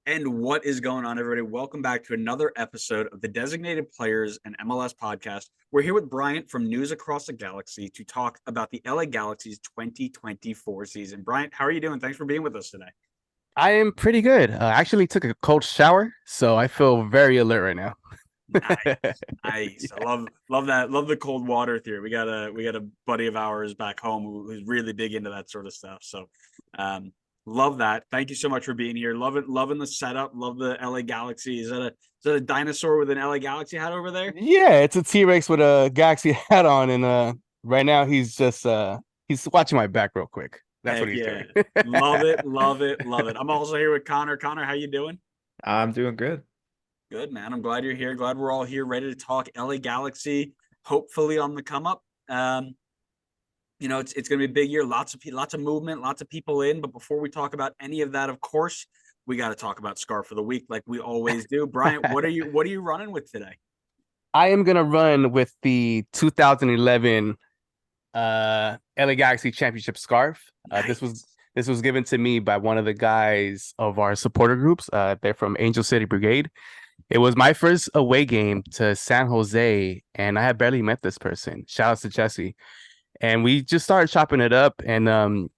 And what is going on, everybody? Welcome back to another episode of the Designated Players and MLS podcast. We're here with Bryant from News Across the Galaxy to talk about the LA Galaxy's 2024 season. Bryant, how are you doing? Thanks for being with us today. I am pretty good. I actually took a cold shower, so I feel very alert right now. Nice, nice. I love that. Love the cold water theory. We got a buddy of ours back home who's really big into that sort of stuff. So, um, love that. Thank you so much for being here. Loving the setup. Love the LA Galaxy. Is that a dinosaur with an LA Galaxy hat over there? Yeah, it's a T-Rex with a Galaxy hat on, and right now he's watching my back real quick. That's what Heck he's yeah. doing. Love it, love it, love it. I'm also here with Connor. Connor, how you doing? I'm doing good. Good, man. I'm glad you're here. Glad we're all here ready to talk LA Galaxy, hopefully on the come up. It's going to be a big year. Lots of movement, lots of people in. But before we talk about any of that, of course, we got to talk about Scarf of the Week like we always do. Bryant, what are you running with today? I am gonna run with the 2011 LA Galaxy Championship scarf. This was Nice. this was given to me by one of the guys of our supporter groups. They're from Angel City Brigade. It was my first away game to San Jose, and I had barely met this person. Shout out to Jesse. And we just started chopping it up, and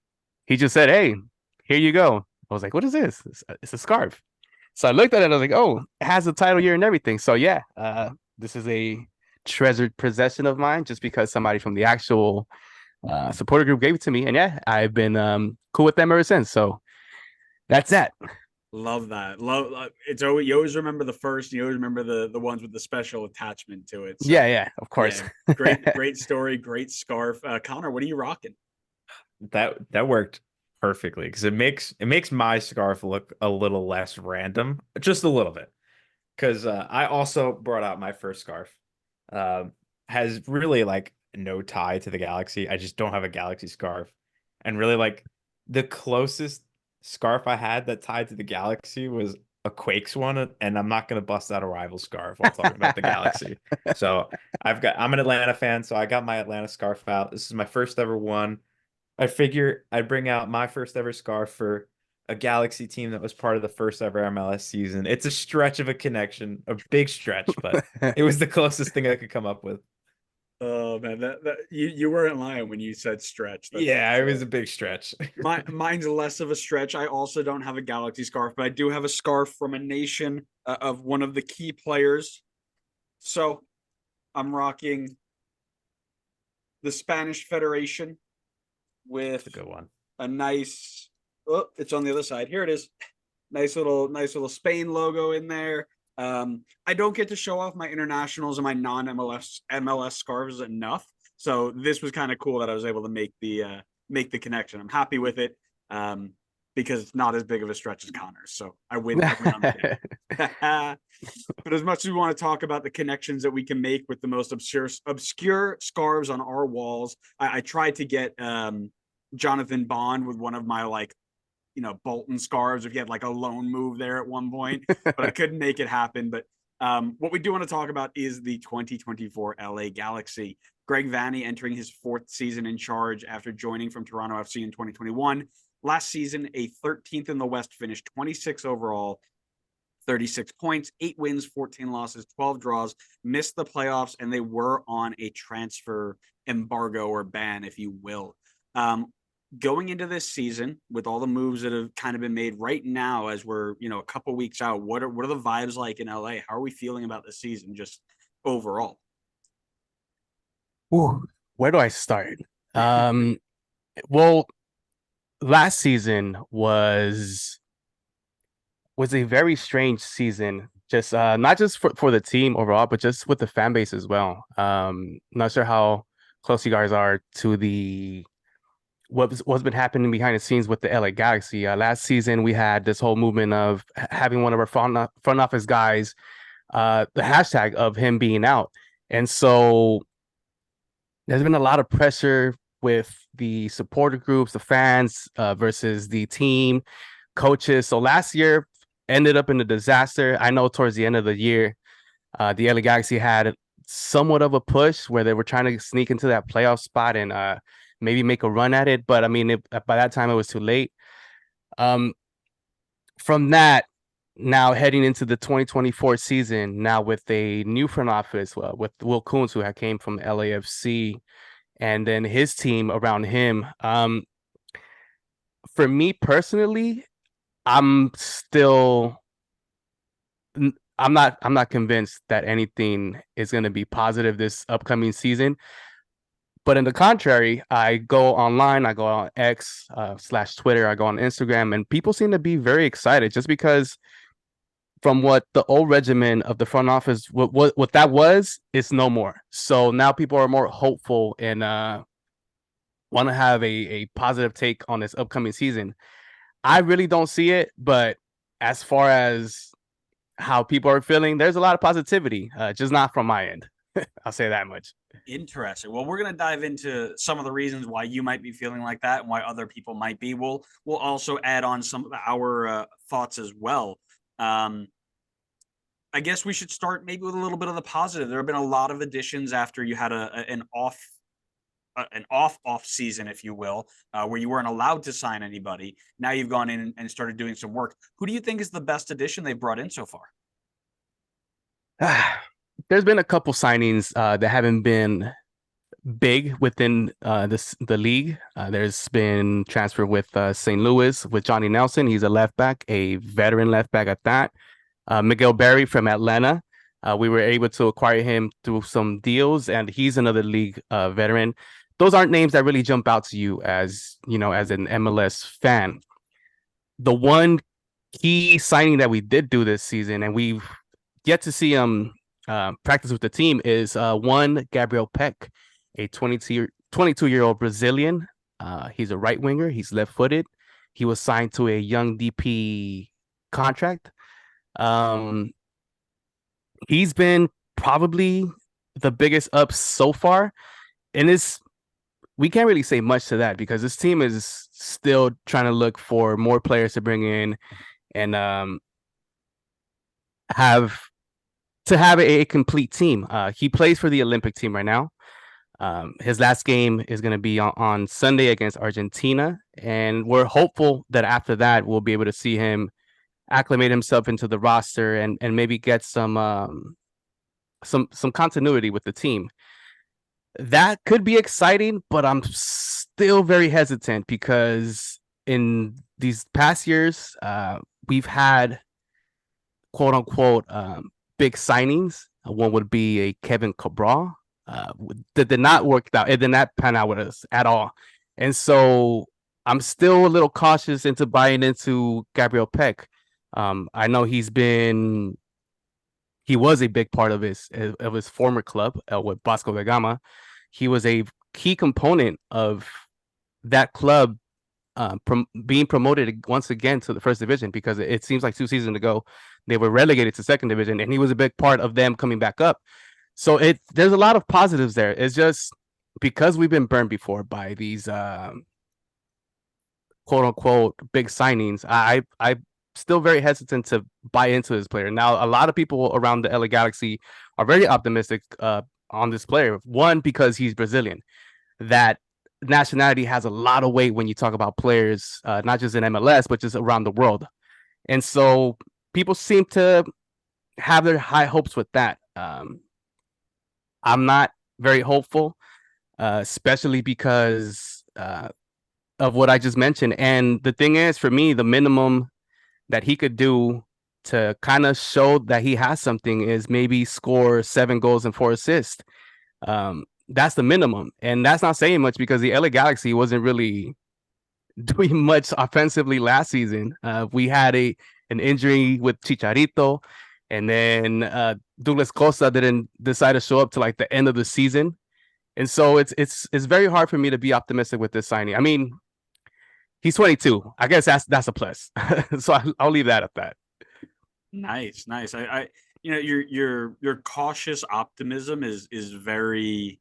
he just said, "Hey, here you go." I was like, "What is this?" It's a scarf. So I looked at it, and I was like, "Oh, it has a title year and everything." So yeah, this is a treasured possession of mine, just because somebody from the actual supporter group gave it to me, and yeah, I've been cool with them ever since. So that's that. Love that. Love it's always you always remember the first, you always remember the ones with the special attachment to it. So Yeah, of course. yeah, great story, great scarf. Connor, what are you rocking? That worked perfectly because it makes my scarf look a little less random, just a little bit. Because I also brought out my first scarf. Um, has really like no tie to the Galaxy. I just don't have a Galaxy scarf, and really like the closest scarf I had that tied to the Galaxy was a Quakes one, and I'm not gonna bust out a rival scarf while talking about the Galaxy. So I'm an Atlanta fan, so I got my Atlanta scarf out. This is my first ever one. I figure I'd bring out my first ever scarf for a Galaxy team that was part of the first ever MLS season. It's a stretch of a connection, a big stretch, but it was the closest thing I could come up with. Oh man, that you weren't lying when you said stretch. That's Yeah, it was a big stretch. mine's less of a stretch. I also don't have a Galaxy scarf, but I do have a scarf from a nation of one of the key players. So I'm rocking the Spanish Federation with That's a good one. a nice. Oh, it's on the other side. Here it is. Nice little Spain logo in there. I don't get to show off my internationals and my non-MLS scarves enough, so this was kind of cool that I was able to make the connection. I'm happy with it because it's not as big of a stretch as Connor's, so I win on that. But as much as we want to talk about the connections that we can make with the most obscure scarves on our walls, I tried to get Jonathan Bond with one of my Bolton scarves if you had like a loan move there at one point, but I couldn't make it happen. But what we do want to talk about is the 2024 LA Galaxy. Greg Vanney entering his fourth season in charge after joining from Toronto FC in 2021. Last season, a 13th in the West finish, 26 overall, 36 points, 8 wins, 14 losses, 12 draws, missed the playoffs, and they were on a transfer embargo or ban, if you will. Going into this season with all the moves that have kind of been made right now as we're a couple weeks out, what are the vibes like in LA? How are we feeling about the season just overall? Ooh, where do I start? Um, well, last season was a very strange season. Just not just for the team overall, but just with the fan base as well. Not sure how close you guys are to the what's been happening behind the scenes with the LA Galaxy. Last season, we had this whole movement of having one of our front office guys, the hashtag of him being out, and so there's been a lot of pressure with the supporter groups, the fans versus the team, coaches. So last year ended up in a disaster. I know towards the end of the year, the LA Galaxy had somewhat of a push where they were trying to sneak into that playoff spot and maybe make a run at it. But I mean, by that time, it was too late. Um, from that, now heading into the 2024 season, now with a new front office, with Will Coons, who had came from LAFC, and then his team around him. For me personally, I'm still I'm not convinced that anything is going to be positive this upcoming season. But in the contrary, I go online, I go on X / Twitter, I go on Instagram, and people seem to be very excited just because from what the old regimen of the front office, what that was, it's no more. So now people are more hopeful and want to have a positive take on this upcoming season. I really don't see it, but as far as how people are feeling, there's a lot of positivity, just not from my end. I'll say that much. Interesting. Well, we're going to dive into some of the reasons why you might be feeling like that and why other people might be. We'll also add on some of our thoughts as well. I guess we should start maybe with a little bit of the positive. There have been a lot of additions after you had an off season, if you will, where you weren't allowed to sign anybody. Now you've gone in and started doing some work. Who do you think is the best addition they've brought in so far? There's been a couple signings that haven't been big within the league. There's been transfer with St. Louis with Johnny Nelson. He's a left back, a veteran left back at that. Miguel Berry from Atlanta. We were able to acquire him through some deals, and he's another league veteran. Those aren't names that really jump out to you as as an MLS fan. The one key signing that we did do this season, and we've yet to see him practice with the team, is one Gabriel Peck, a 22-year-old Brazilian. He's a right winger. He's left-footed. He was signed to a young DP contract. He's been probably the biggest up so far, and we can't really say much to that because this team is still trying to look for more players to bring in and have a complete team. He plays for the Olympic team right now. His last game is going to be on Sunday against Argentina, and we're hopeful that after that we'll be able to see him acclimate himself into the roster and maybe get some continuity with the team. That could be exciting, but I'm still very hesitant because in these past years, we've had quote unquote big signings. One would be a Kevin Cabral that did not work out. It did not pan out with us at all. And so I'm still a little cautious into buying into Gabriel Peck. I know he was a big part of his former club with Vasco da Gama. He was a key component of that club being promoted once again to the first division, because it seems like 2 seasons ago they were relegated to second division, and he was a big part of them coming back up. So there's a lot of positives there. It's just because we've been burned before by these quote unquote big signings. I still very hesitant to buy into this player. Now, a lot of people around the LA Galaxy are very optimistic on this player. One, because he's Brazilian. That nationality has a lot of weight when you talk about players, not just in MLS, but just around the world. And so people seem to have their high hopes with that. I'm not very hopeful, especially because of what I just mentioned. And the thing is, for me, the minimum that he could do to kind of show that he has something is maybe score 7 goals and 4 assists. That's the minimum. And that's not saying much because the LA Galaxy wasn't really doing much offensively last season. We had an injury with Chicharito, and then Douglas Costa didn't decide to show up to like the end of the season. And so it's very hard for me to be optimistic with this signing. I mean, he's 22. I guess that's a plus. So I'll leave that at that. Nice. I your cautious optimism is very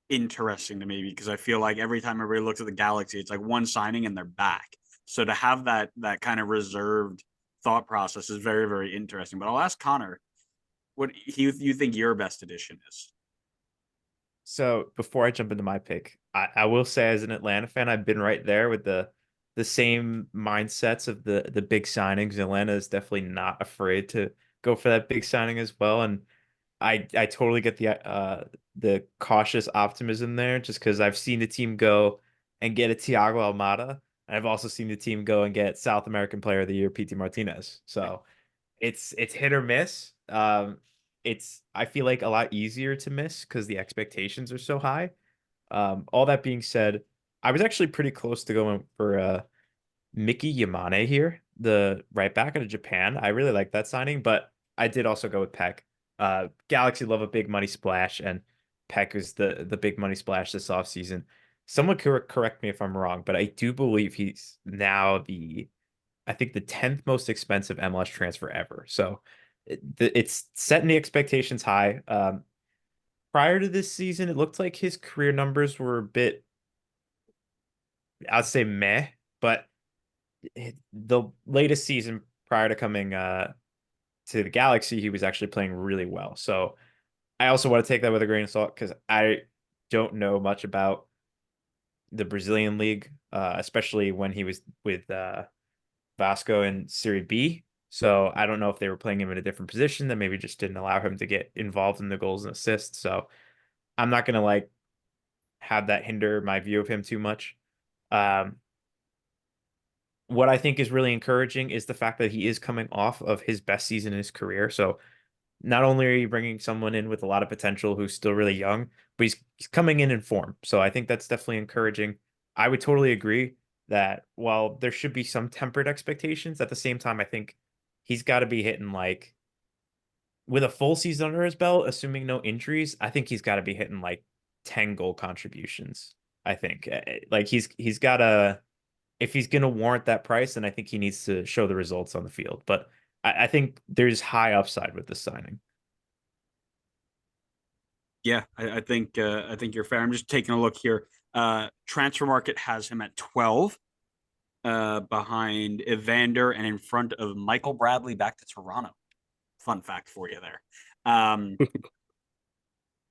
interesting to me, because I feel like every time everybody looks at the Galaxy, it's like one signing and they're back. So to have that kind of reserved thought process is very, very interesting. But I'll ask Connor what you think your best addition is. So before I jump into my pick, I will say, as an Atlanta fan, I've been right there with the the same mindsets of the big signings. Atlanta is definitely not afraid to go for that big signing as well. And I totally get the cautious optimism there, just because I've seen the team go and get a Thiago Almada. And I've also seen the team go and get South American Player of the Year, PT Martinez. So it's hit or miss. It's I feel like a lot easier to miss because the expectations are so high. All that being said, I was actually pretty close to going for Miki Yamane here, the right back out of Japan. I really like that signing, but I did also go with Peck. Galaxy love a big money splash, and Peck is the big money splash this offseason. Someone correct me if I'm wrong, but I do believe he's now I think the 10th most expensive MLS transfer ever. So it's setting the expectations high. Prior to this season, it looked like his career numbers were a bit, I'd say meh, but the latest season prior to coming to the Galaxy, he was actually playing really well. So I also want to take that with a grain of salt because I don't know much about the Brazilian league, especially when he was with Vasco in Serie B. So I don't know if they were playing him in a different position that maybe just didn't allow him to get involved in the goals and assists. So I'm not gonna like have that hinder my view of him too much. Um, what I think is really encouraging is the fact that he is coming off of his best season in his career. So not only are you bringing someone in with a lot of potential who's still really young, but he's coming in form. So I think that's definitely encouraging. I would totally agree that while there should be some tempered expectations, at the same time, I think he's got to be hitting like with a full season under his belt, assuming no injuries. I think he's got to be hitting like 10 goal contributions. I think like he's got to if he's going to warrant that price, then I think he needs to show the results on the field. But I think there's high upside with this signing. Yeah, I think you're fair. I'm just taking a look here. Transfer Market has him at 12, behind Evander and in front of Michael Bradley back to Toronto. Fun fact for you there.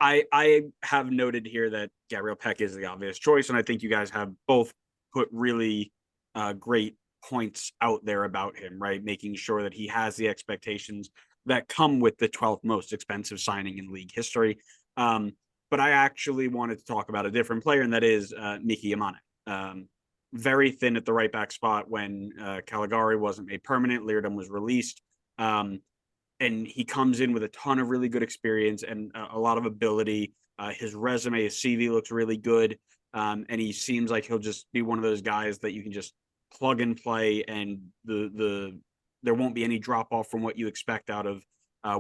I have noted here that Gabriel Peck is the obvious choice, and I think you guys have both put really great points out there about him, right? Making sure that he has the expectations that come with the 12th most expensive signing in league history. But I actually wanted to talk about a different player, and that is Miki Yamane. Very thin at the right back spot when Caligari wasn't made permanent. Leardom was released. And he comes in with a ton of really good experience and a lot of ability. His resume, his CV looks really good. And he seems like he'll just be one of those guys that you can just plug and play, and there won't be any drop off from what you expect out of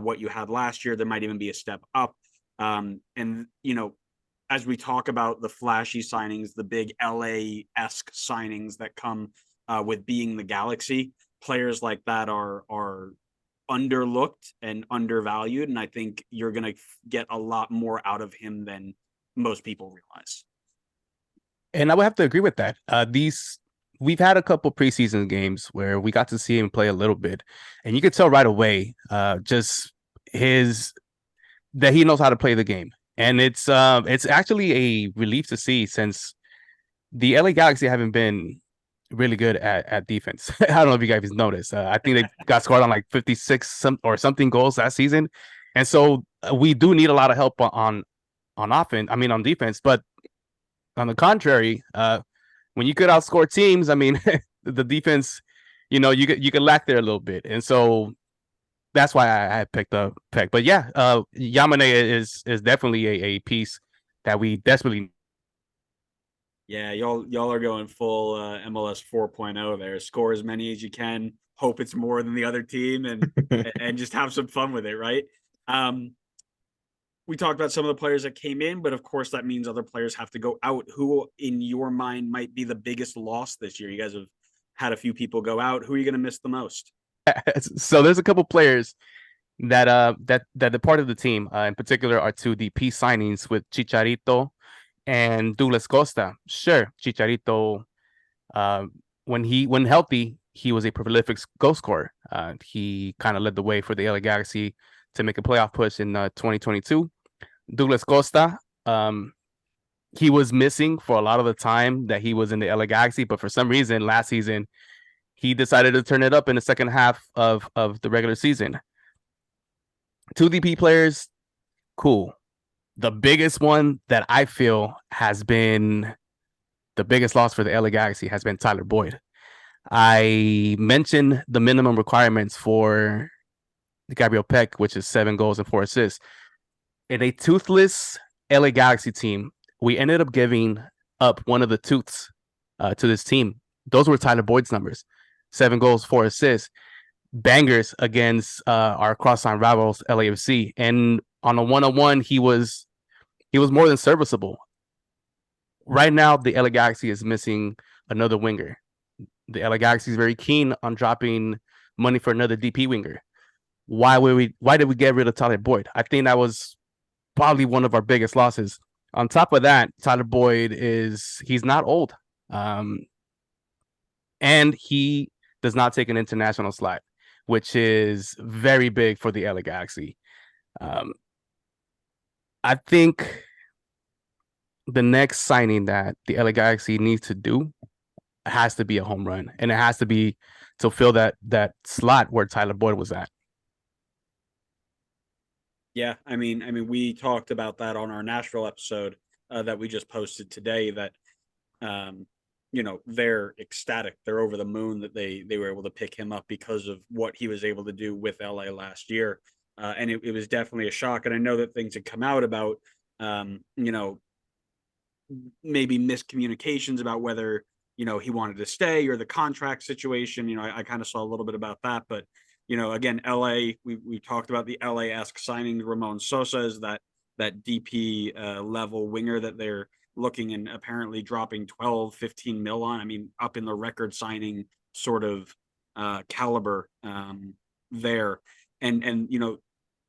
what you had last year. There might even be a step up. And you know, as we talk about the flashy signings, the big LA-esque signings that come with being the Galaxy, players like that are underlooked and undervalued, and I think you're going to get a lot more out of him than most people realize. And I would have to agree with that. We've had a couple preseason games where we got to see him play a little bit, and you could tell right away, just that he knows how to play the game. And it's actually a relief to see, since the LA Galaxy haven't been really good at defense. I don't know if you guys noticed. I think they got scored on like 56 or something goals last season, and so we do need a lot of help on offense. I mean, on defense. But on the contrary, when you could outscore teams, I mean, the defense, you could lack there a little bit, and so that's why I picked up Peck. But yeah, Yamane is definitely a piece that we desperately. Yeah, y'all are going full MLS 4.0 there. Score as many as you can, hope it's more than the other team, and just have some fun with it, right? We talked about some of the players that came in, but of course that means other players have to go out. Who in your mind might be the biggest loss this year? You guys have had a few people go out. Who are you going to miss the most? So there's a couple players that departed the team. In particular, are two DP signings with Chicharito and Douglas Costa. Sure, Chicharito, when healthy, he was a prolific goal scorer. He kind of led the way for the LA Galaxy to make a playoff push in 2022. Douglas Costa, he was missing for a lot of the time that he was in the LA Galaxy, but for some reason last season he decided to turn it up in the second half of the regular season. Two DP players, cool. The biggest one that I feel has been the biggest loss for the LA Galaxy has been Tyler Boyd. I mentioned the minimum requirements for Gabriel Peck, which is 7 goals and 4 assists. In a toothless LA Galaxy team, we ended up giving up one of the tooths to this team. Those were Tyler Boyd's numbers: 7 goals, 4 assists, bangers against our crosstown rivals LAFC. And on a 1-on-1, he was more than serviceable. Right now, the LA Galaxy is missing another winger. The LA Galaxy is very keen on dropping money for another DP winger. Why did we get rid of Tyler Boyd? I think that was probably one of our biggest losses. On top of that, Tyler Boyd he's not old. And he does not take an international slide, which is very big for the LA Galaxy. I think the next signing that the LA Galaxy needs to do has to be a home run, and it has to be to fill that slot where Tyler Boyd was at. Yeah, I mean, we talked about that on our Nashville episode that we just posted today. That they're ecstatic, they're over the moon that they were able to pick him up because of what he was able to do with LA last year, and it was definitely a shock. And I know that things had come out about maybe miscommunications about whether he wanted to stay or the contract situation. I kind of saw a little bit about that, but again, LA, we talked about the LA-esque signing. Ramon Sosa is that DP level winger that they're looking and apparently dropping 12-15 mil on. I mean, up in the record signing sort of caliber there. And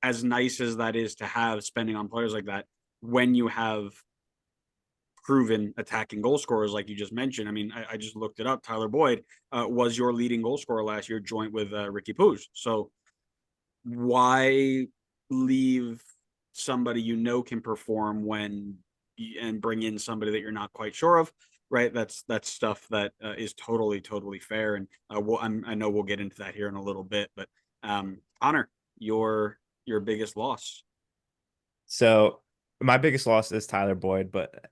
as nice as that is to have spending on players like that, when you have proven attacking goal scorers like you just mentioned. I mean, I just looked it up. Tyler Boyd was your leading goal scorer last year, joint with Ricky Puig. So why leave somebody can perform and bring in somebody that you're not quite sure of, right? That's stuff that is totally fair. And I know we'll get into that here in a little bit, but Honor, your biggest loss. So my biggest loss is Tyler Boyd, but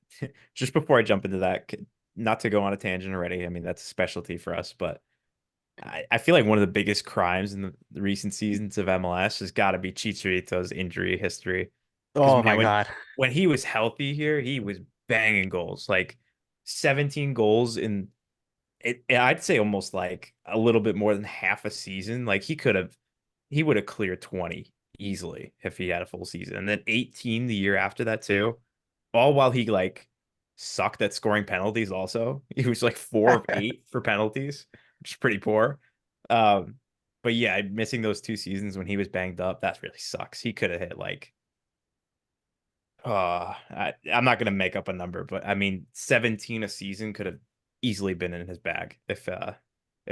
just before I jump into that, not to go on a tangent already, I mean, that's a specialty for us, but I feel like one of the biggest crimes in the recent seasons of MLS has got to be Chicharito's injury history. Oh my God. When he was healthy here, he was banging goals, like 17 goals in I'd say almost like a little bit more than half a season. Like he would have cleared 20 easily if he had a full season. And then 18 the year after that too. All while he like sucked at scoring penalties also. He was like 4 of 8 for penalties, which is pretty poor. But yeah, missing those 2 seasons when he was banged up, that really sucks. He could have hit like I'm not gonna make up a number, but I mean 17 a season could have easily been in his bag if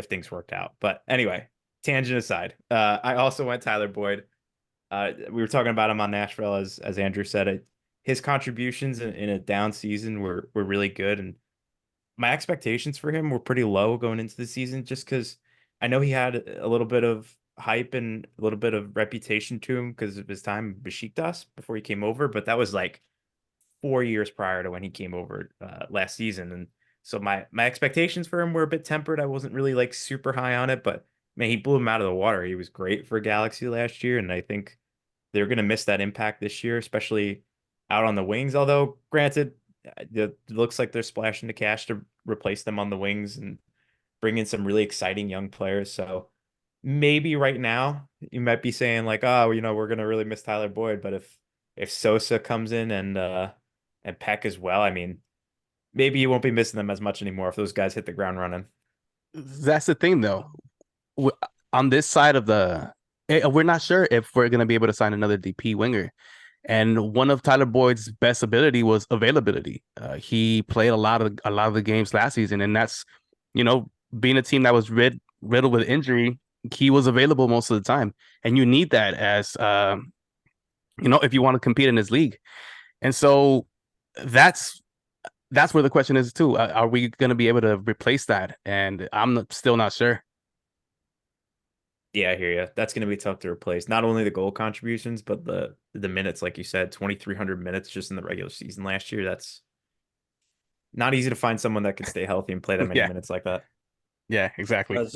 things worked out. But anyway, tangent aside, I also went Tyler Boyd. We were talking about him on Nashville, as Andrew said. His contributions in a down season were really good, and my expectations for him were pretty low going into the season, just because I know he had a little bit of hype and a little bit of reputation to him because of his time in Besiktas before he came over, but that was like 4 years prior to when he came over last season, and so my expectations for him were a bit tempered. I wasn't really like super high on it, but man, he blew him out of the water. He was great for Galaxy last year, and I think they're going to miss that impact this year, especially out on the wings. Although, granted, it looks like they're splashing the cash to replace them on the wings and bring in some really exciting young players. So maybe right now you might be saying like, oh, we're going to really miss Tyler Boyd. But if Sosa comes in and Peck as well, I mean, maybe you won't be missing them as much anymore if those guys hit the ground running. That's the thing, though. On this side of we're not sure if we're going to be able to sign another DP winger. And one of Tyler Boyd's best ability was availability. He played a lot of the games last season, and that's, being a team that was riddled with injury, he was available most of the time. And you need that as, if you want to compete in this league. And so that's that's where the question is too. Are we going to be able to replace that? And still not sure. Yeah, I hear you. That's going to be tough to replace. Not only the goal contributions, but the minutes, like you said, 2,300 minutes just in the regular season last year. That's not easy to find someone that can stay healthy and play that many Yeah, minutes like that. yeah, exactly. As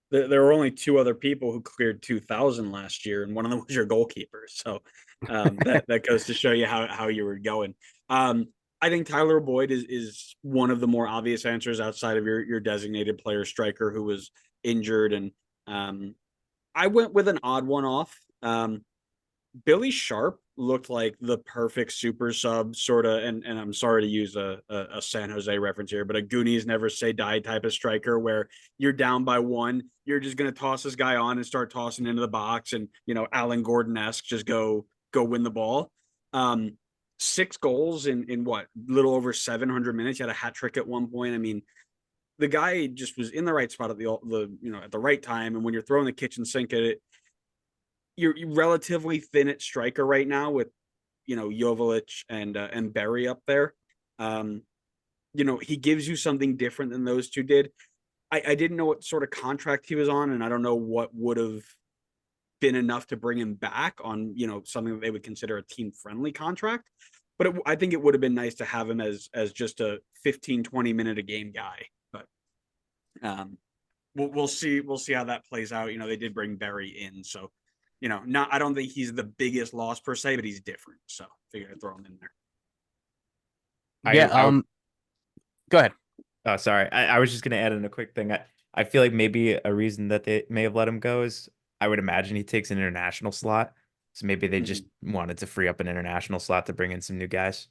there were only two other people who cleared 2,000 last year, and one of them was your goalkeeper. So that goes to show you how you were going. I think Tyler Boyd is one of the more obvious answers outside of your designated player striker who was injured, and I went with an odd one off. Billy Sharp looked like the perfect super sub, sort of, and I'm sorry to use a San Jose reference here, but a Goonies never say die type of striker where you're down by one, you're just gonna toss this guy on and start tossing into the box, and Alan Gordon esque just go win the ball. 6 goals in what, little over 700 minutes. He had a hat trick at one point. I mean, the guy just was in the right spot at the at the right time, and when you're throwing the kitchen sink at it, you're relatively thin at striker right now with Joveljic and Berry up there. He gives you something different than those two did. I didn't know what sort of contract he was on, and I don't know what would have been enough to bring him back on something that they would consider a team friendly contract. But I think it would have been nice to have him as just a 15-20 minute a game guy. But we'll see how that plays out. They did bring Berry in, so I don't think he's the biggest loss per se, but he's different. So figured I'd throw him in there. Yeah. Go ahead. Oh, sorry. I was just going to add in a quick thing. I feel like maybe a reason that they may have let him go is I would imagine he takes an international slot. So maybe they just wanted to free up an international slot to bring in some new guys.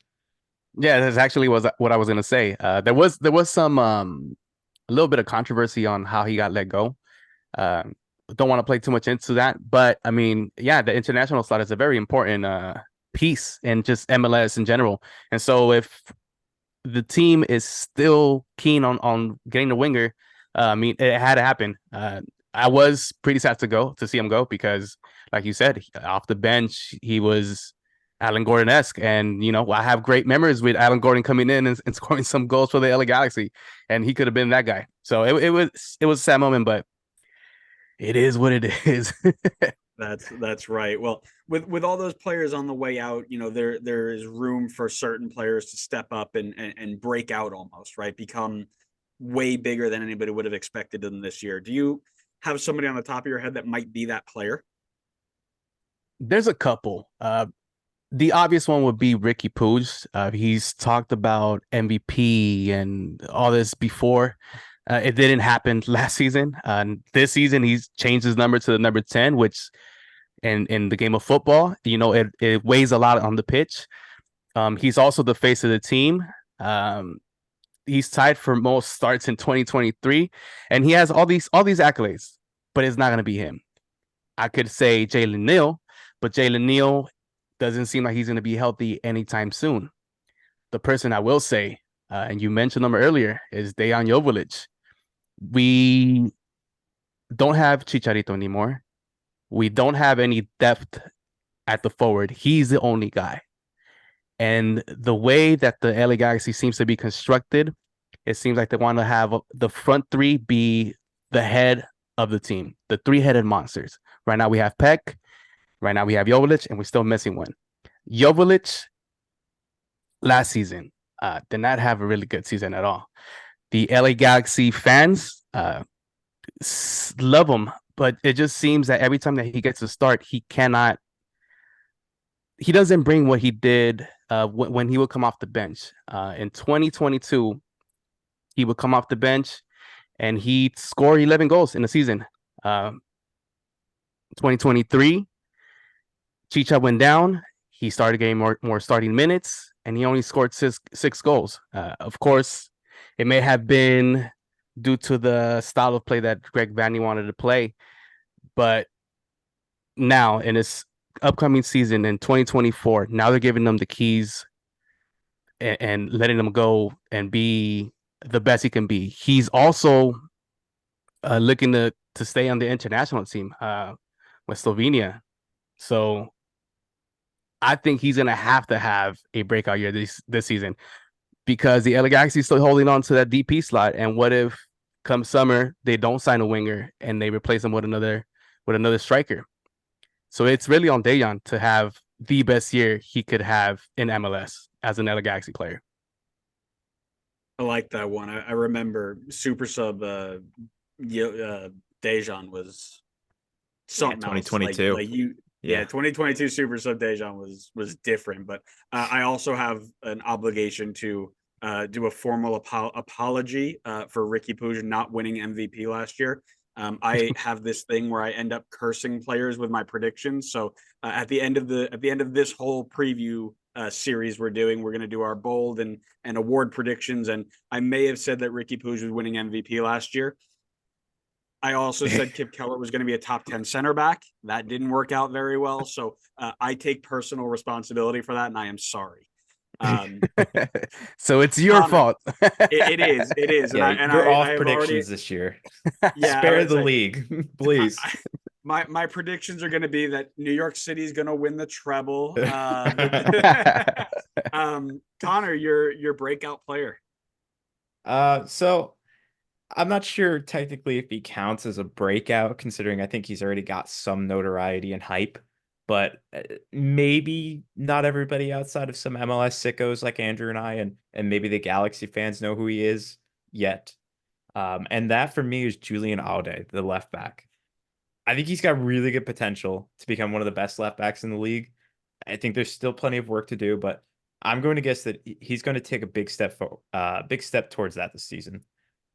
Yeah, that's actually what I was gonna say. There was some a little bit of controversy on how he got let go. Don't want to play too much into that, but I mean, yeah, the international slot is a very important piece in just MLS in general. And so if the team is still keen on getting the winger, I mean, it had to happen. I was pretty sad to see him go because, like you said, off the bench he was Alan Gordon-esque, and I have great memories with Alan Gordon coming in and scoring some goals for the LA Galaxy, and he could have been that guy. So it was a sad moment, but it is what it is. That's right. Well, with all those players on the way out, there is room for certain players to step up and break out almost, right? Become way bigger than anybody would have expected them this year. Do you have somebody on the top of your head that might be that player? There's a couple. The obvious one would be Ricky Puig. He's talked about MVP and all this before. It didn't happen last season. This season, he's changed his number to the number 10, which in the game of football, it weighs a lot on the pitch. He's also the face of the team. He's tied for most starts in 2023, and he has all these accolades, but it's not going to be him. I could say Jalen Neal, but Jalen Neal doesn't seem like he's going to be healthy anytime soon. The person I will say, and you mentioned him earlier, is Dejan Joveljic. We don't have Chicharito anymore. We don't have any depth at the forward. He's the only guy. And the way that the LA Galaxy seems to be constructed, it seems like they want to have the front three be the head of the team, the three-headed monsters. Right now we have Peck. Right now we have Joveljic, and we're still missing one. Joveljic last season did not have a really good season at all. The LA Galaxy fans love him, but it just seems that every time that he gets a start, he doesn't bring what he did when he would come off the bench. In 2022, he would come off the bench and he'd score 11 goals in the season. 2023, Chicha went down. He started getting more starting minutes, and he only scored six goals. Of course, it may have been due to the style of play that Greg Vanney wanted to play, but now in this upcoming season in 2024, now they're giving them the keys and letting them go and be the best he can be. He's also looking to stay on the international team with Slovenia. So I think he's going to have a breakout year this season because the LA Galaxy is still holding on to that DP slot. And what if come summer they don't sign a winger and they replace him with another striker? So it's really on Dejan to have the best year he could have in MLS as an LA Galaxy player. I like that one. I remember Super Sub Dejan was something else. 2022. Like you, yeah, 2022 Super Sub Dejan was different. But I also have an obligation to do a formal apology for Ricky Puig not winning MVP last year. I have this thing where I end up cursing players with my predictions. So at the end of this whole preview series we're doing, we're going to do our bold and award predictions. And I may have said that Ricky Puig was winning MVP last year. I also said Kip Keller was going to be a top 10 center back. That didn't work out very well. So I take personal responsibility for that, and I am sorry. So it's your Connor, fault. It is. Yeah, and you're off I have predictions this year. Yeah, Spare the league, please. My predictions are going to be that New York City is going to win the treble. Connor, your breakout player. So I'm not sure technically if he counts as a breakout, considering I think he's already got some notoriety and hype. But maybe not everybody outside of some MLS sickos like Andrew and I, and maybe the Galaxy fans know who he is yet. And that for me is Julian Alde, the left back. I think he's got really good potential to become one of the best left backs in the league. I think there's still plenty of work to do, but I'm going to guess that he's going to take a big step towards that this season.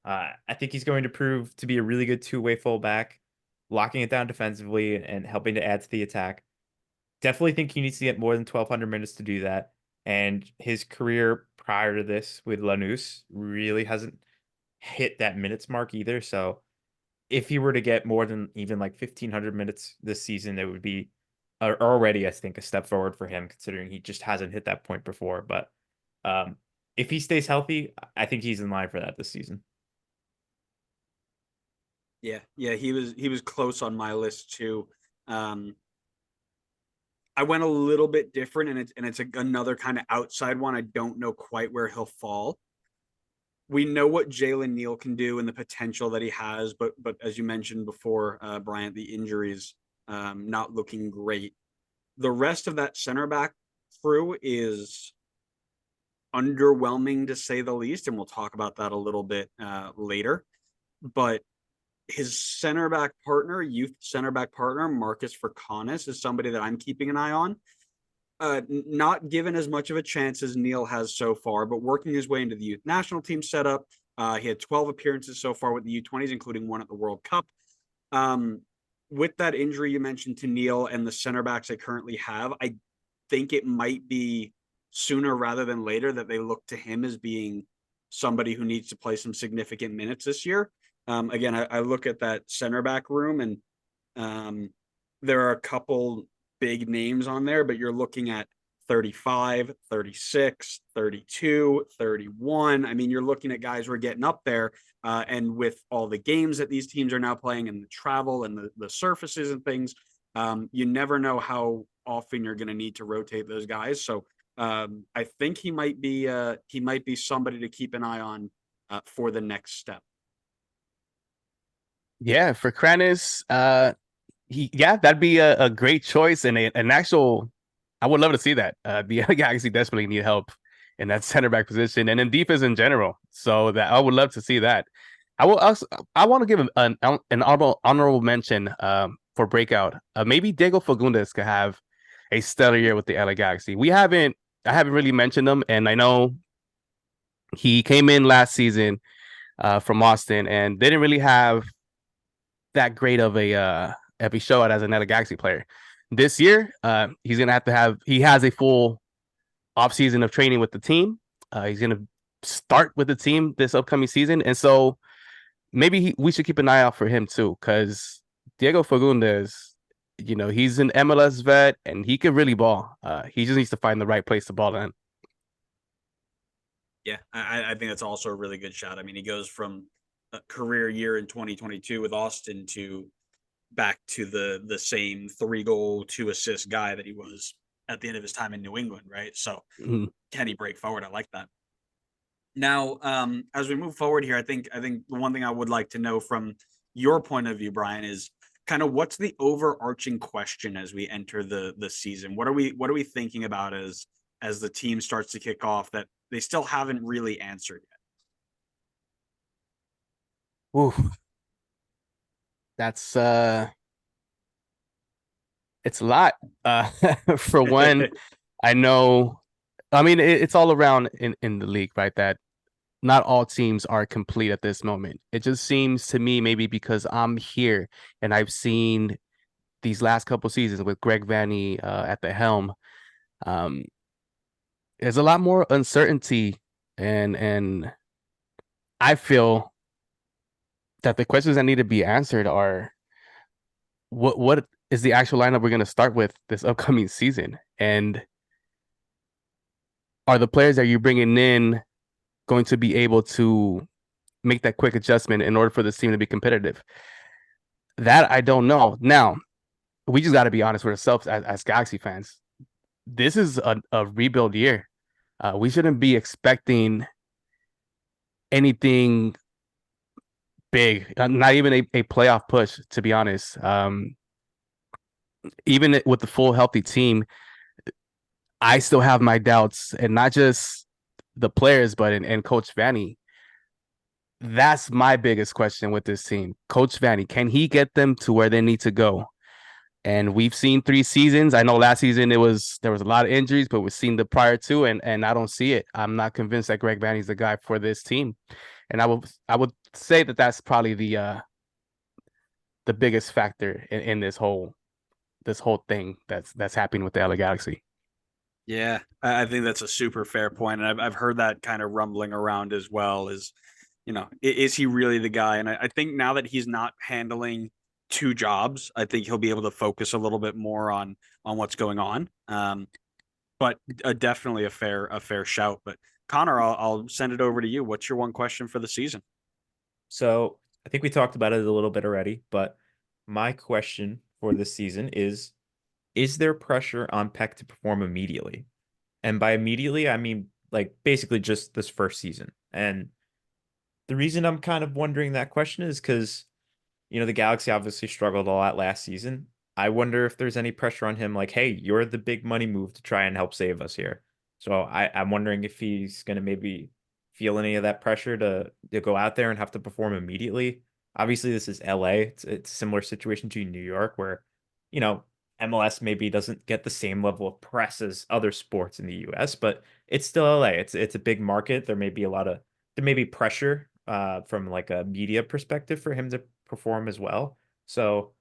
I think he's going to prove to be a really good two-way fullback, locking it down defensively and helping to add to the attack. Definitely think he needs to get more than 1,200 minutes to do that. And his career prior to this with Lanús really hasn't hit that minutes mark either. So if he were to get more than even like 1,500 minutes this season, it would be already, I think, a step forward for him, considering he just hasn't hit that point before. But if he stays healthy, I think he's in line for that this season. Yeah, he was close on my list too. I went a little bit different, and it's another kind of outside one. I don't know quite where he'll fall. We know what Jalen Neal can do and the potential that he has, but as you mentioned before, Bryant, the injuries not looking great. The rest of that center back crew is underwhelming to say the least, and we'll talk about that a little bit later. But his center back partner, youth center back partner, Marcus Furcanis, is somebody that I'm keeping an eye on. Not given as much of a chance as Neal has so far, but working his way into the youth national team setup. He had 12 appearances so far with the U20s, including one at the World Cup. With that injury you mentioned to Neal and the center backs they currently have, I think it might be sooner rather than later that they look to him as being somebody who needs to play some significant minutes this year. Again, I look at that center back room, and there are a couple big names on there, but you're looking at 35, 36, 32, 31. I mean, you're looking at guys who are getting up there. And with all the games that these teams are now playing and the travel and the surfaces and things, you never know how often you're going to need to rotate those guys. So I think he might be somebody to keep an eye on for the next step. Yeah, for Kranis, that'd be a great choice and an actual. I would love to see that. The Galaxy desperately need help in that center back position and in defense in general. So that I would love to see that. I want to give an honorable mention for breakout. Maybe Diego Fagundes could have a stellar year with the LA Galaxy. I haven't really mentioned him, and I know he came in last season from Austin and didn't really have that great of a show out as an LA Galaxy player. This year, he's gonna he has a full off season of training with the team. He's gonna start with the team this upcoming season, and so maybe we should keep an eye out for him too, because Diego Fagundes, he's an MLS vet and he can really ball. He just needs to find the right place to ball in. Yeah, I think that's also a really good shot. I mean, he goes from a career year in 2022 with Austin to back to the same 3-goal, 2-assist guy that he was at the end of his time in New England, right? So can he break forward? I like that. Now, as we move forward here, I think the one thing I would like to know from your point of view, Brian, is kind of what's the overarching question as we enter the season? What are we thinking about as the team starts to kick off that they still haven't really answered Ooh, that's it's a lot. For one, yet? I know. I mean, it's all around in the league, right? That not all teams are complete at this moment. It just seems to me, maybe because I'm here and I've seen these last couple seasons with Greg Vanney at the helm. Um, there's a lot more uncertainty, and I feel that the questions that need to be answered are what is the actual lineup we're going to start with this upcoming season, and are the players that you're bringing in going to be able to make that quick adjustment in order for this team to be competitive? That I don't know. Now, we just got to be honest with ourselves as Galaxy fans. This is a rebuild year. We shouldn't be expecting anything big, not even a playoff push, to be honest. Even with the full healthy team, I still have my doubts, and not just the players, but in Coach Vanney. That's my biggest question with this team. Coach Vanney, can he get them to where they need to go? And we've seen 3 seasons. I know last season there was a lot of injuries, but we've seen the prior two, and I don't see it. I'm not convinced that Greg Vanney's the guy for this team. And I would say that that's probably the biggest factor in this whole thing that's happening with the LA Galaxy. Yeah, I think that's a super fair point, and I've heard that kind of rumbling around as well. Is he really the guy? And I think now that he's not handling two jobs, I think he'll be able to focus a little bit more on what's going on. But definitely a fair shout. But Connor, I'll send it over to you. What's your one question for the season? So I think we talked about it a little bit already, but my question for this season is there pressure on Peck to perform immediately? And by immediately, I mean like basically just this first season. And the reason I'm kind of wondering that question is because, the Galaxy obviously struggled a lot last season. I wonder if there's any pressure on him, like, hey, you're the big money move to try and help save us here. So I'm wondering if he's going to maybe feel any of that pressure to go out there and have to perform immediately. Obviously, this is LA. It's a similar situation to New York where, you know, MLS maybe doesn't get the same level of press as other sports in the US, but it's still LA. It's a big market. There may be pressure from like a media perspective for him to perform as well. So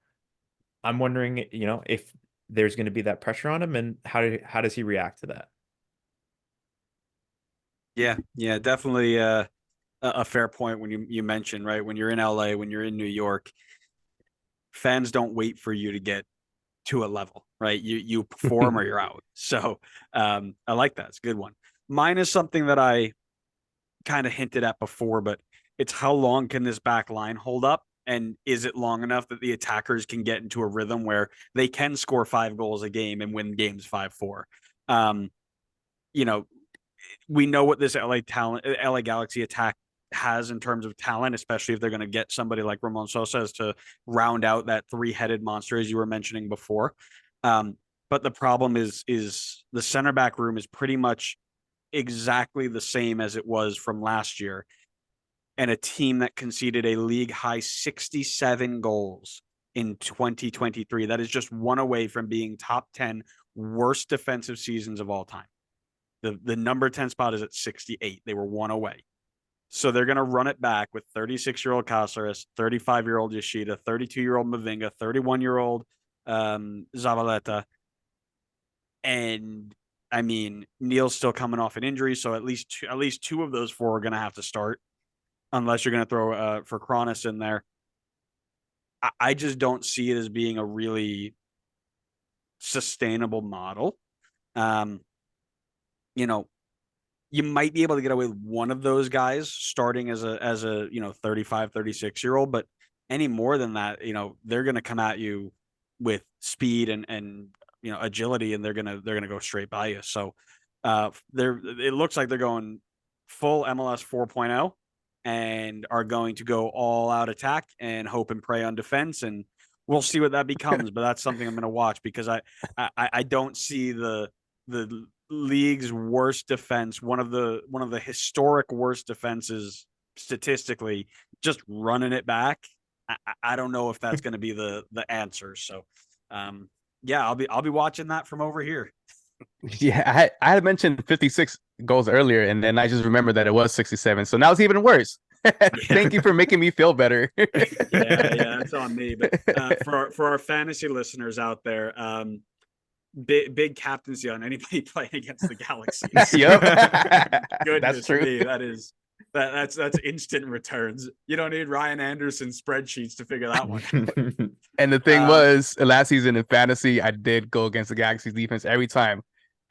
I'm wondering, if there's going to be that pressure on him and how does he react to that? Yeah, definitely a fair point when you mentioned, right, when you're in LA, when you're in New York, fans don't wait for you to get to a level, right? You perform or you're out. So I like that. It's a good one. Mine is something that I kind of hinted at before, but it's how long can this back line hold up? And is it long enough that the attackers can get into a rhythm where they can score 5 goals a game and win games 5-4? Um, you know, we know what this LA Galaxy attack has in terms of talent, especially if they're going to get somebody like Ramon Sosa as to round out that three-headed monster, as you were mentioning before. But the problem is the center back room is pretty much exactly the same as it was from last year, and a team that conceded a league high 67 goals in 2023. That is just one away from being top 10 worst defensive seasons of all time. The number 10 spot is at 68. They were one away. So they're going to run it back with 36-year-old Caceres, 35-year-old Yoshida, 32-year-old Mavinga, 31-year-old Zavaleta. And I mean, Neil's still coming off an injury, so at least two of those four are going to have to start, unless you're going to throw for Kronos in there. I just don't see it as being a really sustainable model. Um, you know, you might be able to get away with one of those guys starting as a 35, 36-year-old, but any more than that, they're going to come at you with speed and agility, and they're going to go straight by you. So it looks like they're going full MLS 4.0 and are going to go all out attack and hope and pray on defense. And we'll see what that becomes. But that's something I'm going to watch because I don't see the league's worst defense, one of the historic worst defenses statistically, just running it back. I don't know if that's going to be the answer. So, yeah, I'll be watching that from over here. Yeah, I had mentioned 56 goals earlier, and then I just remembered that it was 67. So now it's even worse. Thank you for making me feel better. Yeah, that's on me. But for our fantasy listeners out there, big captaincy on anybody playing against the Galaxy. Yep. Goodness That's true. me, that's instant returns. You don't need Ryan Anderson spreadsheets to figure that one out. And the thing was, last season in fantasy, I did go against the Galaxy's defense every time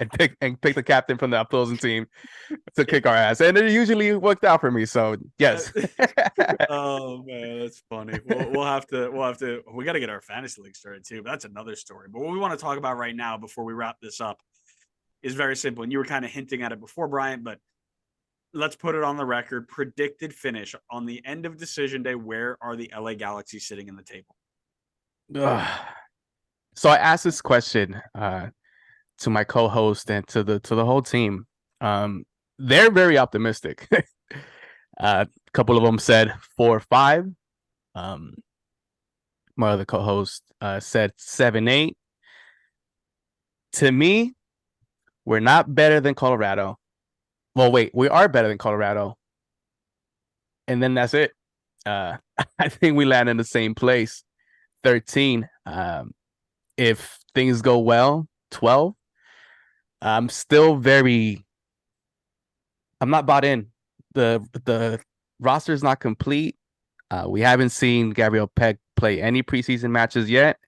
and pick the captain from the opposing team to kick our ass. And it usually worked out for me. So yes. Oh man, that's funny. We'll have to we got to get our fantasy league started too, but that's another story. But what we want to talk about right now before we wrap this up is very simple. And you were kind of hinting at it before, Brian, but let's put it on the record. Predicted finish on the end of decision day. Where are the LA Galaxy sitting in the table? So I asked this question to my co-host and to the whole team. They're very optimistic. A couple of them said 4 or 5. My other co-host said 7, 8. To me, we're not better than Colorado. Well, wait, we are better than Colorado. And then that's it. I think we land in the same place. 13. If things go well, 12. I'm not bought in. The roster is not complete. We haven't seen Gabriel Peck play any preseason matches yet.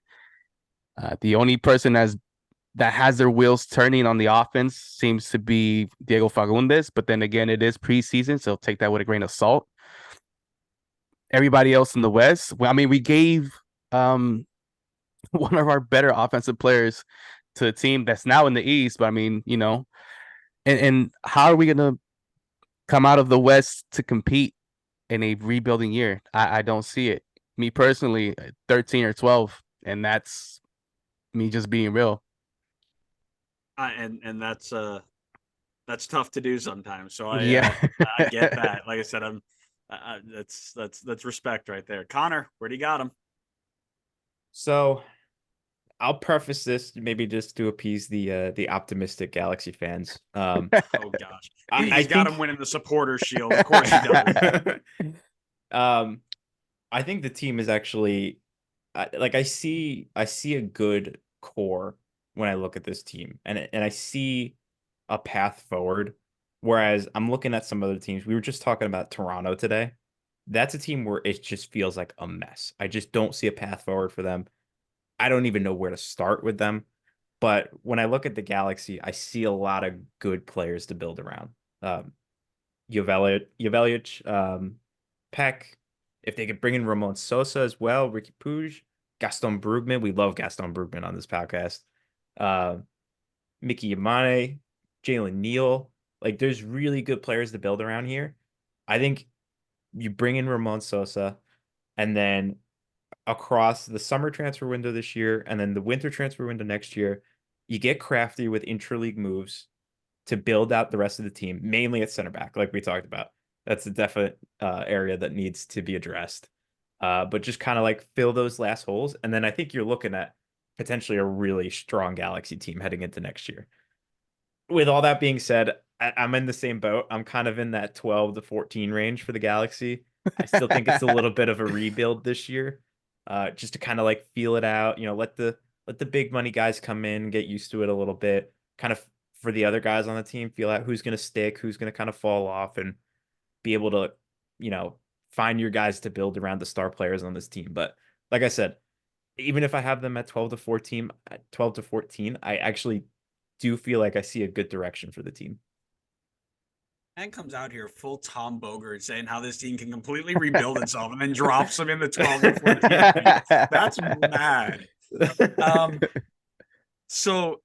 The only person that has their wheels turning on the offense seems to be Diego Fagundes, but then again, it is preseason, so take that with a grain of salt. Everybody else in the West, well, I mean, we gave one of our better offensive players to a team that's now in the East, but I mean, and how are we going to come out of the West to compete in a rebuilding year? I don't see it. Me personally, 13 or 12, and that's me just being real. And that's tough to do sometimes. So I get that. Like I said, that's respect right there. Connor, where do you got him? So I'll preface this maybe just to appease the optimistic Galaxy fans. Oh gosh, I got him winning the supporter shield. Of course he does. I think the team is actually I see a good core when I look at this team, and I see a path forward. Whereas I'm looking at some other teams. We were just talking about Toronto today. That's a team where it just feels like a mess. I just don't see a path forward for them. I don't even know where to start with them. But when I look at the Galaxy, I see a lot of good players to build around. Jovelic, Peck. If they could bring in Ramon Sosa as well, Ricky Puig, Gaston Brugman. We love Gaston Brugman on this podcast. Mickey Yamane, Jalen Neal. Like, there's really good players to build around here. I think you bring in Ramon Sosa, and then across the summer transfer window this year and then the winter transfer window next year, you get crafty with intra-league moves to build out the rest of the team, mainly at center back, like we talked about. That's a definite area that needs to be addressed. But just kind of like fill those last holes. And then I think you're looking at potentially a really strong Galaxy team heading into next year. With all that being said, I'm in the same boat. I'm kind of in that 12 to 14 range for the Galaxy. I still think it's a little bit of a rebuild this year. Just to kind of like feel it out, let the big money guys come in, get used to it a little bit, kind of for the other guys on the team, feel out who's going to stick, who's going to kind of fall off, and be able to, find your guys to build around the star players on this team. But like I said, even if I have them at 12 to 14, I actually do feel like I see a good direction for the team. And comes out here full Tom Bogert saying how this team can completely rebuild itself and then drops them in the 12 to 14. That's mad. So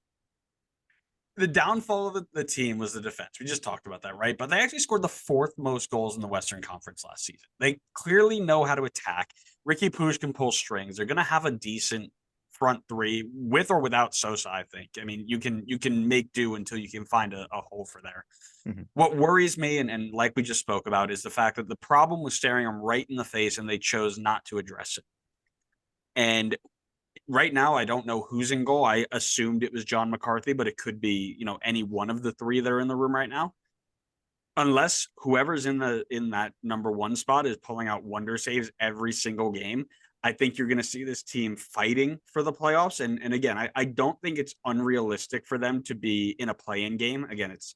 the downfall of the team was the defense. We just talked about that, right? But they actually scored the 4th most goals in the Western Conference last season. They clearly know how to attack. Ricky Puig can pull strings. They're going to have a decent front three with or without Sosa, I think. I mean, you can make do until you can find a hole for there. Mhm. What worries me, and like we just spoke about, is the fact that the problem was staring them right in the face and they chose not to address it. And right now, I don't know who's in goal. I assumed it was John McCarthy, but it could be, any one of the 3 that are in the room right now. Unless whoever's in that number 1 spot is pulling out wonder saves every single game, I think you're going to see this team fighting for the playoffs. And again, I don't think it's unrealistic for them to be in a play-in game. Again, it's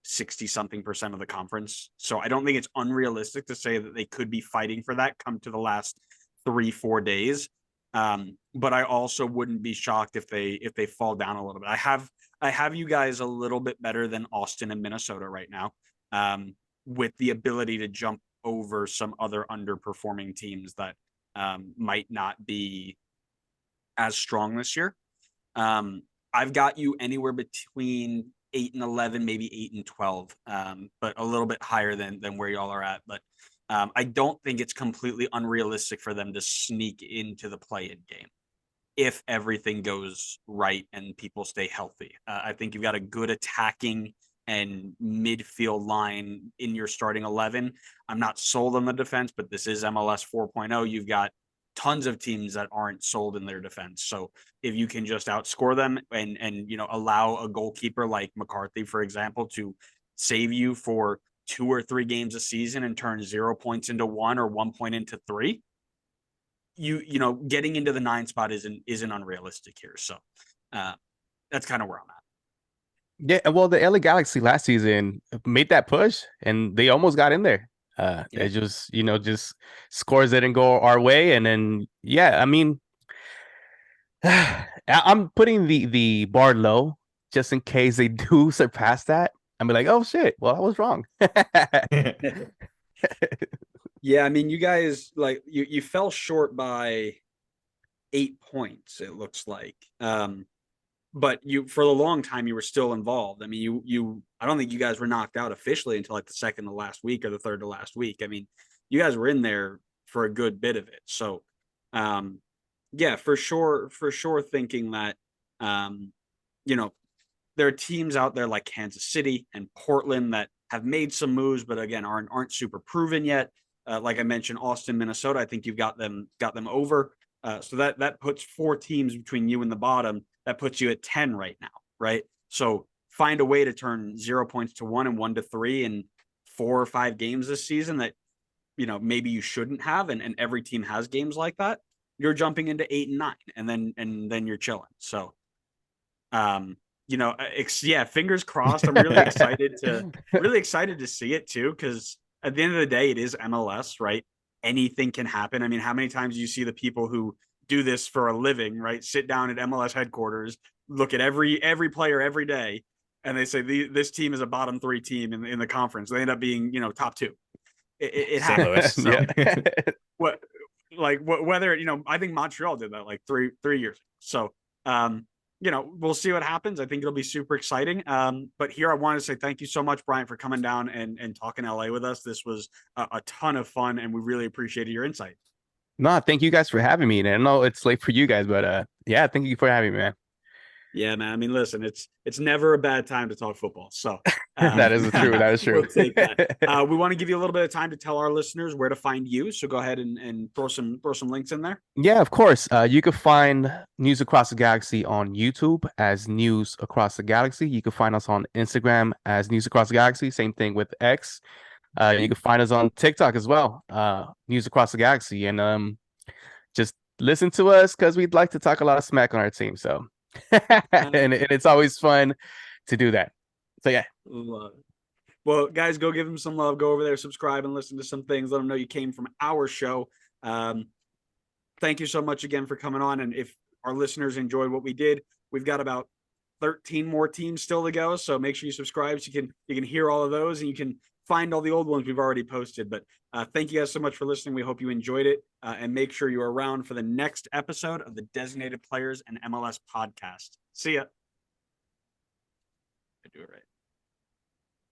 60 something percent of the conference. So I don't think it's unrealistic to say that they could be fighting for that come to the last 3-4 days. But I also wouldn't be shocked if they fall down a little bit. I have you guys a little bit better than Austin and Minnesota right now, with the ability to jump over some other underperforming teams that might not be as strong this year. I've got you anywhere between 8 and 11, maybe 8 and 12, but a little bit higher than where y'all are at. But I don't think it's completely unrealistic for them to sneak into the play-in game if everything goes right and people stay healthy. I think you've got a good attacking and midfield line in your starting 11. I'm not sold on the defense, but this is MLS 4.0. You've got tons of teams that aren't sold in their defense. So if you can just outscore them and allow a goalkeeper like McCarthy, for example, to save you for 2 or 3 games a season and turn 0 points into 1 or 1 point into 3, getting into the 9 spot isn't unrealistic here. So that's kind of where I'm at. Yeah, well, the LA Galaxy last season made that push and they almost got in there. They just scores didn't go our way, and then I mean, I'm putting the bar low just in case they do surpass that. I'm like, oh shit, well I was wrong. Yeah, I mean, you guys you fell short by 8 points. It looks like. But you for a long time you were still involved. I mean, I don't think you guys were knocked out officially until like the second to last week or the third to last week. I mean, you guys were in there for a good bit of it. So yeah, for sure thinking that there are teams out there like Kansas City and Portland that have made some moves, but again aren't super proven yet. Like I mentioned, Austin, Minnesota, I think you've got them over. So that puts 4 teams between you and the bottom. That puts you at 10 right now, right? So find a way to turn 0 points to 1 and 1 to 3 in 4 or 5 games this season that maybe you shouldn't have, and every team has games like that. You're jumping into 8 and 9, and then you're chilling. So fingers crossed. I'm really excited to see it too, because at the end of the day, it is MLS, right? Anything can happen. I mean, how many times do you see the people who do this for a living, right? Sit down at MLS headquarters, look at every player every day, and they say this team is a bottom 3 team in the conference. They end up being, top 2. It St. Louis. So, whether I think Montreal did that like three years ago. So we'll see what happens. I think it'll be super exciting. But here I want to say thank you so much, Brian, for coming down and talking LA with us. This was a ton of fun, and we really appreciated your insight. No, thank you guys for having me. And I know it's late for you guys, but thank you for having me, man. Yeah, man. I mean, listen, it's never a bad time to talk football. So that is true. That is true. We'll take that. We want to give you a little bit of time to tell our listeners where to find you. So go ahead and throw some links in there. Yeah, of course. You can find News Across the Galaxy on YouTube as News Across the Galaxy. You can find us on Instagram as News Across the Galaxy. Same thing with X. You can find us on TikTok as well, News Across the Galaxy. And just listen to us because we'd like to talk a lot of smack on our team. So, and it's always fun to do that. So, yeah. Love it. Well, guys, go give them some love. Go over there, subscribe, and listen to some things. Let them know you came from our show. Thank you so much again for coming on. And if our listeners enjoyed what we did, we've got about 13 more teams still to go. So make sure you subscribe so you can hear all of those, and you can find all the old ones we've already posted. But thank you guys so much for listening. We hope you enjoyed it, and make sure you're around for the next episode of the Designated Players and MLS podcast. See ya. do it right.